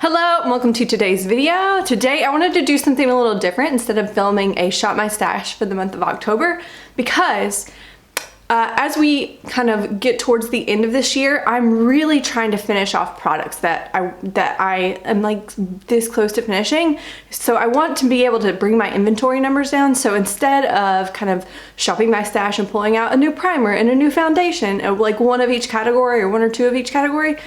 Hello and welcome to today's video. Today I wanted to do something a little different instead of filming a Shop My Stash for the month of October because as we kind of get towards the end of this year, I'm really trying to finish off products that I am like this close to finishing. So I want to be able to bring my inventory numbers down. So instead of kind of shopping my stash and pulling out a new primer and a new foundation, like one of each category or one or two of each category,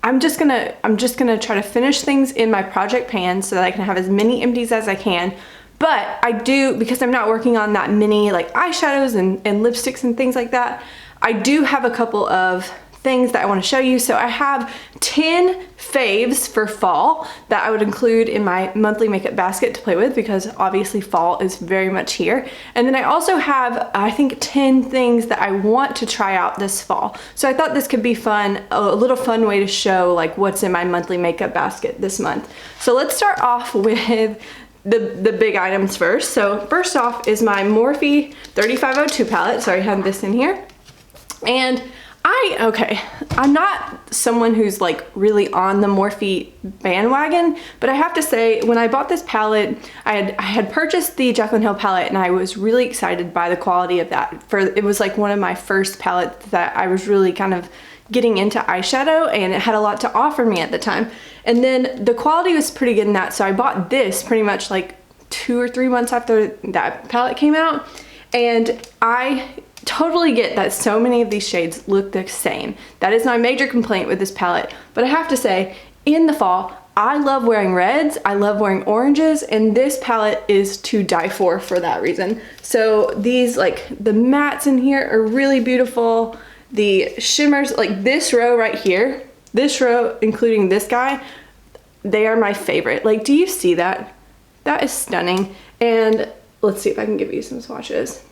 I'm just gonna try to finish things in my project pan so that I can have as many empties as I can. But I do, because I'm not working on that many like eyeshadows and lipsticks and things like that, I do have a couple of things that I want to show you. So I have 10 faves for fall that I would include in my monthly makeup basket to play with because obviously fall is very much here. And then I also have, I think, 10 things that I want to try out this fall. So I thought this could be fun, a little fun way to show like what's in my monthly makeup basket this month. So let's start off with the big items first. So first off is my Morphe 3502 palette. Sorry, I have this in here. And I'm not someone who's like really on the Morphe bandwagon, but I have to say when I bought this palette, I had purchased the Jaclyn Hill palette and I was really excited by the quality of that. It was like one of my first palettes that I was really kind of getting into eyeshadow, and it had a lot to offer me at the time. And then the quality was pretty good in that, so I bought this pretty much like 2 or 3 months after that palette came out, and I totally get that so many of these shades look the same. That is my major complaint with this palette, but I have to say, in the fall, I love wearing reds, I love wearing oranges, and this palette is to die for that reason. So these, like the mattes in here are really beautiful. The shimmers, like this row right here, this row, including this guy, they are my favorite. Like, do you see that? That is stunning. And let's see if I can give you some swatches.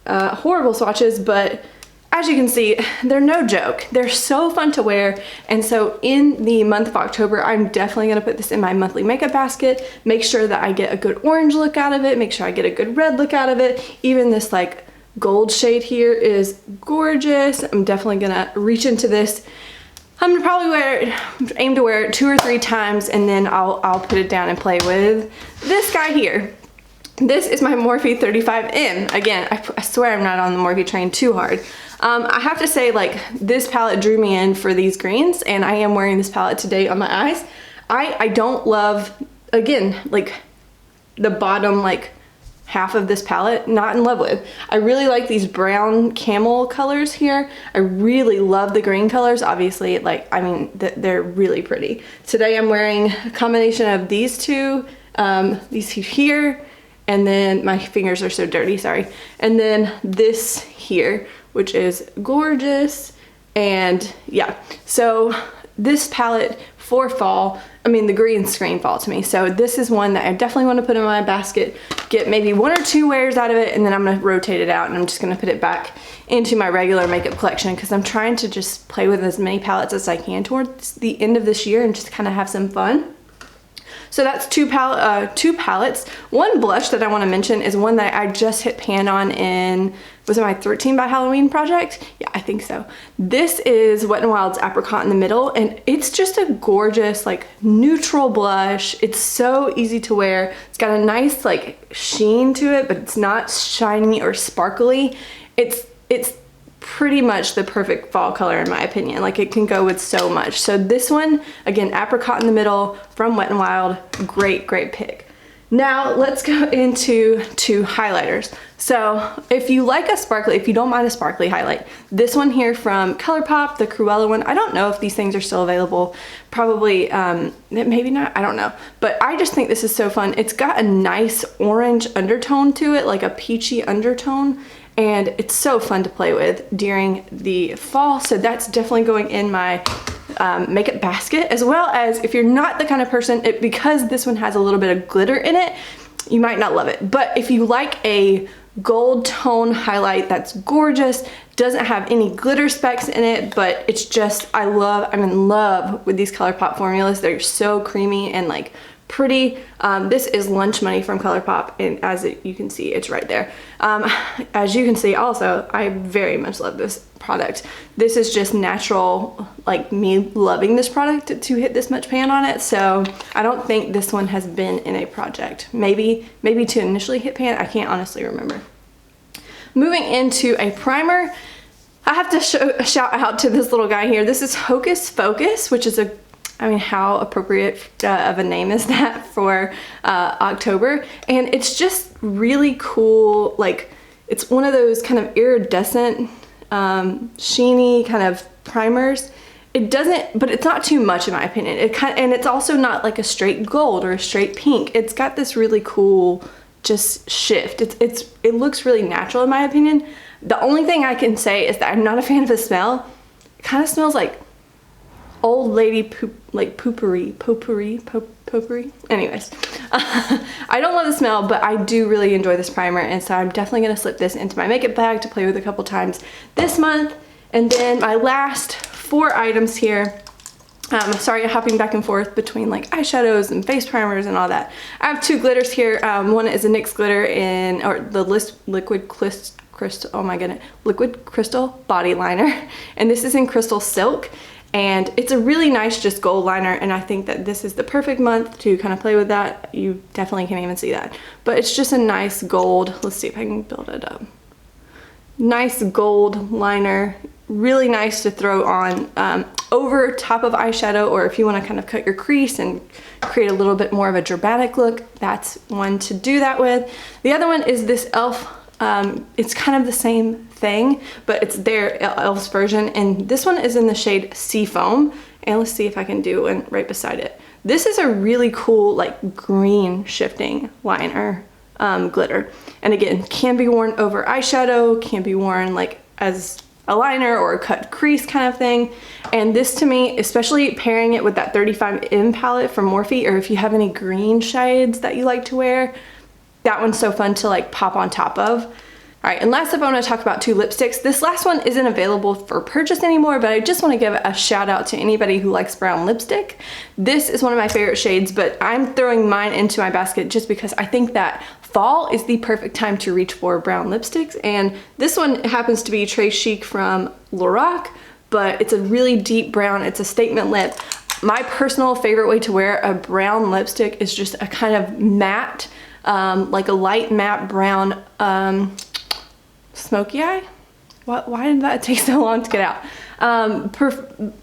Horrible swatches, but as you can see, they're no joke. They're so fun to wear. And so in the month of October, I'm definitely gonna put this in my monthly makeup basket, make sure that I get a good orange look out of it, make sure I get a good red look out of it. Even this like gold shade here is gorgeous. I'm definitely gonna reach into this. I'm gonna probably aim to wear it 2 or 3 times, and then I'll put it down and play with this guy here. This is my Morphe 35M. Again, I swear I'm not on the Morphe train too hard. I have to say, like, this palette drew me in for these greens, and I am wearing this palette today on my eyes. I don't love, again, like the bottom like half of this palette, not in love with. I really like these brown camel colors here. I really love the green colors. Obviously, like, I mean, they're really pretty. Today I'm wearing a combination of these two here, and then my fingers are so dirty, sorry. And then this here, which is gorgeous. And yeah, so this palette for fall, I mean, the greens scream fall to me. So this is one that I definitely want to put in my basket, get maybe 1 or 2 wears out of it, and then I'm going to rotate it out, and I'm just going to put it back into my regular makeup collection because I'm trying to just play with as many palettes as I can towards the end of this year and just kind of have some fun. So that's 2 palettes. One blush that I want to mention is one that I just hit pan on in, was it my 13 by Halloween project? Yeah, I think so. This is Wet n Wild's Apricot in the Middle, and it's just a gorgeous like neutral blush. It's so easy to wear. It's got a nice like sheen to it, but it's not shiny or sparkly. It's pretty much the perfect fall color in my opinion. Like, it can go with so much. So this one, again, Apricot in the Middle from Wet n Wild, great pick. Now let's go into 2 highlighters. So if you like a sparkly, if you don't mind a sparkly highlight, this one here from ColourPop, the Cruella one, I don't know if these things are still available. Probably, maybe not, I don't know. But I just think this is so fun. It's got a nice orange undertone to it, like a peachy undertone. And it's so fun to play with during the fall. So that's definitely going in my makeup basket, as well as if you're not the kind of person, because this one has a little bit of glitter in it, you might not love it. But if you like a gold tone highlight that's gorgeous, doesn't have any glitter specks in it, but it's just, I'm in love with these ColourPop formulas. They're so creamy and like pretty. This is lunch money from ColourPop, and you can see, it's right there. As you can see also, I very much love this product. This is just natural, like me loving this product to hit this much pan on it. So I don't think this one has been in a project. Maybe to initially hit pan, I can't honestly remember. Moving into a primer, I have to shout out to this little guy here. This is Hocus Focus, which is how appropriate of a name is that for October? And it's just really cool. Like, it's one of those kind of iridescent, sheeny kind of primers. But it's not too much in my opinion. And it's also not like a straight gold or a straight pink. It's got this really cool just shift. It looks really natural in my opinion. The only thing I can say is that I'm not a fan of the smell. It kind of smells like old lady poop, like potpourri. Anyways, I don't love the smell, but I do really enjoy this primer, and so I'm definitely gonna slip this into my makeup bag to play with a couple times this month. And then my last 4 items here. Sorry, hopping back and forth between like eyeshadows and face primers and all that. I have 2 glitters here. One is a NYX glitter liquid crystal body liner, and this is in Crystal Silk, and it's a really nice just gold liner, and I think that this is the perfect month to kind of play with that. You definitely can't even see that, but it's just a nice gold. Let's see if I can build it up. Nice gold liner, really nice to throw on over top of eyeshadow, or if you want to kind of cut your crease and create a little bit more of a dramatic look, that's one to do that with. The other one is this e.l.f. It's kind of the same thing, but it's their e.l.f.'s version, and this one is in the shade Seafoam, and let's see if I can do one right beside it. This is a really cool like green shifting liner glitter, and again, can be worn over eyeshadow, can be worn like as a liner or a cut crease kind of thing. And this to me, especially pairing it with that 35M palette from Morphe, or if you have any green shades that you like to wear, that one's so fun to like pop on top of. All right, and last up I want to talk about 2 lipsticks. This last one isn't available for purchase anymore, but I just want to give a shout out to anybody who likes brown lipstick. This is one of my favorite shades, but I'm throwing mine into my basket just because I think that fall is the perfect time to reach for brown lipsticks, and this one happens to be Très Chic from Lorac, but it's a really deep brown. It's a statement lip. My personal favorite way to wear a brown lipstick is just a kind of matte, like a light matte brown smoky eye. Why did that take so long to get out?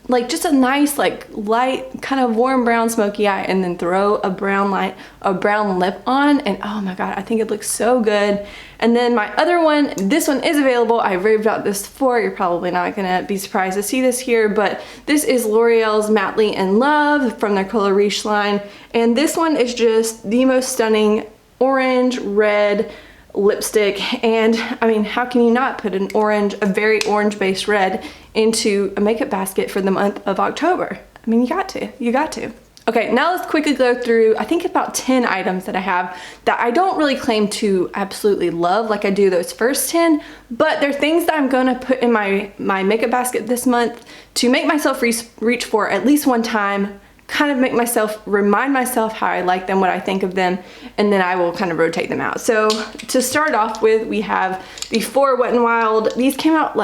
Like just a nice like light kind of warm brown smoky eye, and then throw a brown lip on, and oh my god, I think it looks so good. And then my other one, this one is available. I raved about this before. You're probably not gonna be surprised to see this here, but this is L'Oreal's Madly in Love from their Color Riche line, and this one is just the most stunning orange red lipstick. And I mean, how can you not put a very orange based red into a makeup basket for the month of October? I mean, you got to. Okay, now let's quickly go through, I think about 10 items that I have that I don't really claim to absolutely love like I do those first 10, but they're things that I'm gonna put in my makeup basket this month to make myself reach for at least one time, kind of remind myself how I like them, what I think of them, and then I will kind of rotate them out. So to start off with, we have the 4 Wet n Wild. These came out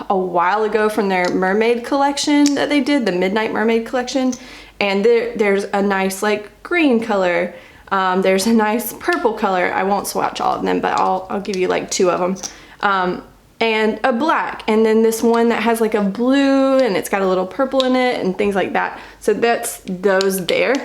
a while ago from their mermaid collection that they did, the Midnight Mermaid collection. And there's a nice like green color. There's a nice purple color. I won't swatch all of them, but I'll give you like 2 of them. And a black, and then this one that has like a blue and it's got a little purple in it and things like that. So that's those there.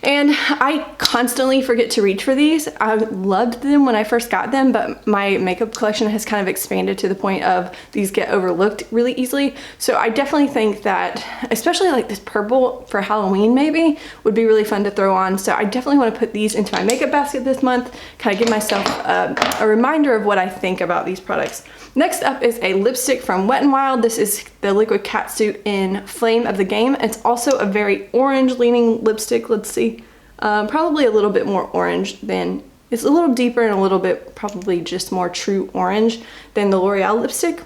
And I constantly forget to reach for these. I loved them when I first got them, but my makeup collection has kind of expanded to the point of these get overlooked really easily. So I definitely think that, especially like this purple for Halloween maybe, would be really fun to throw on. So I definitely want to put these into my makeup basket this month, kind of give myself a reminder of what I think about these products. Next up is a lipstick from Wet n Wild. This is the Liquid Catsuit in Flame of the Game. It's also a very orange leaning lipstick. Let's see, probably a little bit more orange than, it's a little deeper and a little bit probably just more true orange than the L'Oreal lipstick.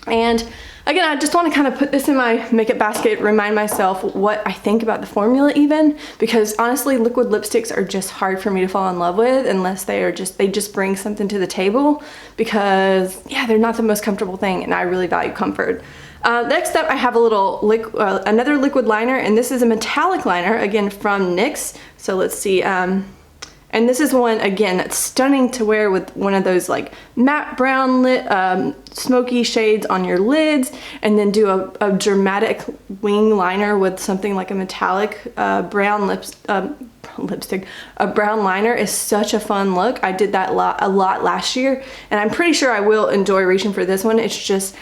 And Again, I just want to kind of put this in my makeup basket, remind myself what I think about the formula even, because honestly, liquid lipsticks are just hard for me to fall in love with unless they just bring something to the table, because yeah, they're not the most comfortable thing and I really value comfort. Next up, I have a little another liquid liner, and this is a metallic liner, again from NYX. So let's see, and this is one, again, that's stunning to wear with one of those like matte brown smoky shades on your lids, and then do a dramatic wing liner with something like a metallic brown lipstick. A brown liner is such a fun look. I did that a lot last year, and I'm pretty sure I will enjoy reaching for this one. It's just,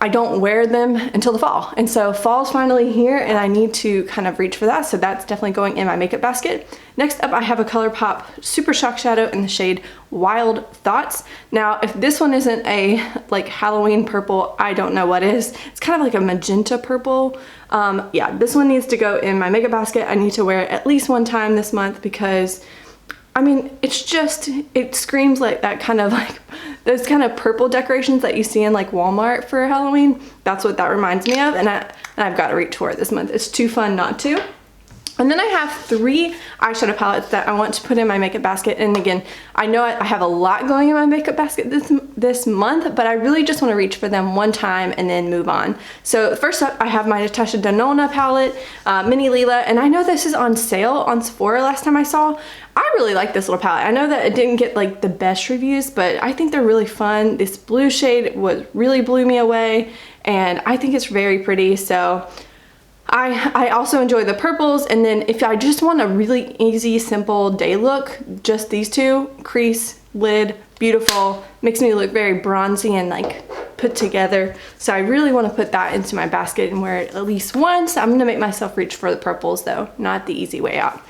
I don't wear them until the fall. And so fall's finally here and I need to kind of reach for that. So that's definitely going in my makeup basket. Next up, I have a ColourPop Super Shock Shadow in the shade Wild Thoughts. Now, if this one isn't a like Halloween purple, I don't know what is. It's kind of like a magenta purple. Yeah, this one needs to go in my makeup basket. I need to wear it at least one time this month because I mean, it's just, it screams like that kind of like, those kind of purple decorations that you see in like Walmart for Halloween. That's what that reminds me of, and I've got to reach for it this month. It's too fun not to. And then I have 3 eyeshadow palettes that I want to put in my makeup basket. And again, I know I have a lot going in my makeup basket this month, but I really just want to reach for them one time and then move on. So first up, I have my Natasha Denona palette, Mini Lila, and I know this is on sale on Sephora last time I saw. I really like this little palette. I know that it didn't get like the best reviews, but I think they're really fun. This blue shade really blew me away, and I think it's very pretty. So I also enjoy the purples, and then if I just want a really easy, simple day look, just these 2, crease, lid, beautiful, makes me look very bronzy and like put together. So I really want to put that into my basket and wear it at least once. I'm gonna make myself reach for the purples though, not the easy way out.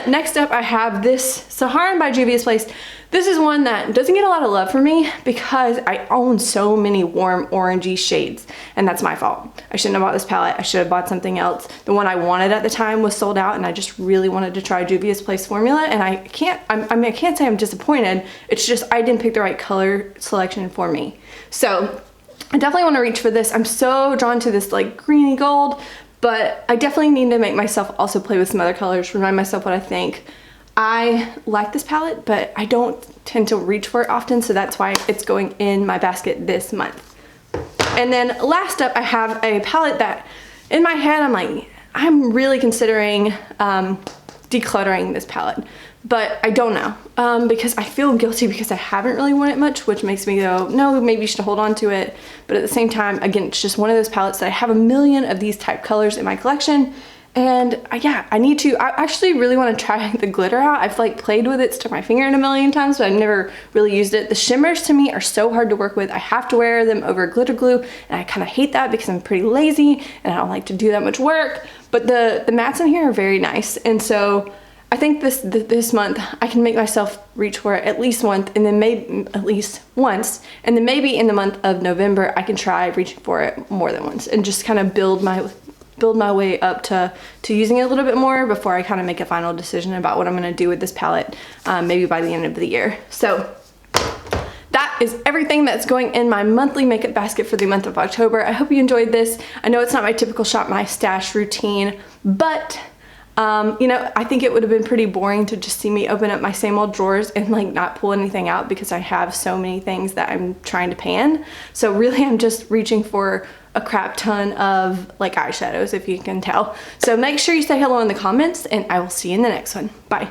Next up, I have this Saharan by Juvia's Place. This is one that doesn't get a lot of love for me because I own so many warm orangey shades, and that's my fault. I shouldn't have bought this palette. I should have bought something else. The one I wanted at the time was sold out, and I just really wanted to try Juvia's Place formula, and I can't say I'm disappointed. It's just I didn't pick the right color selection for me. So I definitely want to reach for this. I'm so drawn to this like greeny gold, but I definitely need to make myself also play with some other colors, remind myself what I think. I like this palette, but I don't tend to reach for it often, so that's why it's going in my basket this month. And then last up, I have a palette that in my head, I'm really considering decluttering this palette, but I don't know because I feel guilty because I haven't really worn it much, which makes me go, no, maybe you should hold on to it. But at the same time, again, it's just one of those palettes that I have a million of these type colors in my collection. And I actually really want to try the glitter out. I've like played with it, stuck my finger in a million times, but I've never really used it. The shimmers to me are so hard to work with. I have to wear them over glitter glue, and I kind of hate that because I'm pretty lazy and I don't like to do that much work. But the mattes in here are very nice, and so I think this month I can make myself reach for it at least once, and then maybe at least once, and then maybe in the month of November I can try reaching for it more than once and just kind of build my way up to using it a little bit more before I kind of make a final decision about what I'm going to do with this palette, maybe by the end of the year. So that is everything that's going in my monthly makeup basket for the month of October. I hope you enjoyed this. I know it's not my typical Shop My Stash routine, but you know, I think it would have been pretty boring to just see me open up my same old drawers and like not pull anything out because I have so many things that I'm trying to pan. So really I'm just reaching for a crap ton of like eyeshadows, if you can tell. So make sure you say hello in the comments, and I will see you in the next one. Bye.